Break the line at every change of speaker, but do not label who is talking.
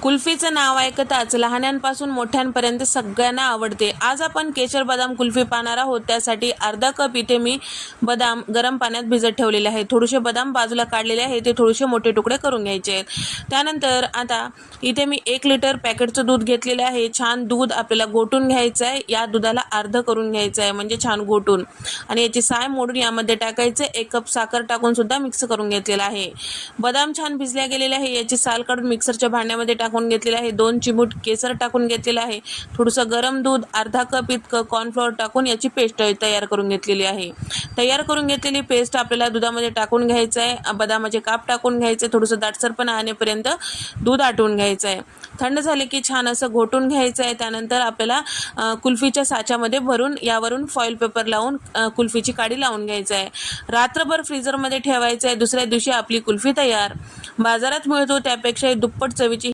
कुल्फीचं नाव ऐकताच लहानांपासून मोठ्यांपर्यंत सगळ्यांना आवडते। आज आपण केशर बदाम कुल्फी पाहणार आहोत। त्यासाठी अर्धा कप इथे मी बदाम गरम पाण्यात भिजत ठेवलेले आहे। थोडेसे बदाम बाजूला काढलेले आहे, ते थोडेसे मोठे तुकडे करून घ्यायचे आहेत। त्यानंतर आता इथे मी 1 लिटर पॅकेटचं दूध घेतलेले आहे। छान दूध आपल्याला गोटून घ्यायचं आहे। या दुधाला अर्ध करून घ्यायचं आहे, म्हणजे छान गोटून, आणि याची साय मोडून यामध्ये टाकायचे। 1 कप साखर टाकून सुद्धा मिक्स करून घेतलेला आहे। बदाम छान भिजले गेलेले आहे। याची साल काढून मिक्सरच्या भांड्यामध्ये टाकून घेतलेले आहे। 2 चिमूट केसर टाकून घेतलेला आहे। थोडंसं गरम दूध, अर्धा कप इतकं कॉर्नफ्लोअर टाकून याची पेस्ट तयार करून घेतलेली आहे। तयार करून घेतलेली पेस्ट आपल्याला दुधामध्ये टाकून घ्यायचं आहे। बदामाचे काप टाकून घ्यायचे। थोडंसं दाटसरपणा आणेपर्यंत दूध आटवून घ्यायचं आहे। थंड झाले की छान असं घोटून घ्यायचं आहे। त्यानंतर आपल्याला कुल्फीच्या साच्यामध्ये भरून यावरून फॉईल पेपर लावून कुल्फीची काडी लावून घ्यायचं आहे। रात्रभर फ्रीजरमध्ये ठेवायचं आहे। दुसऱ्या दिवशी आपली कुल्फी तयार। बाजारात मिळतो त्यापेक्षा दुप्पट चवीची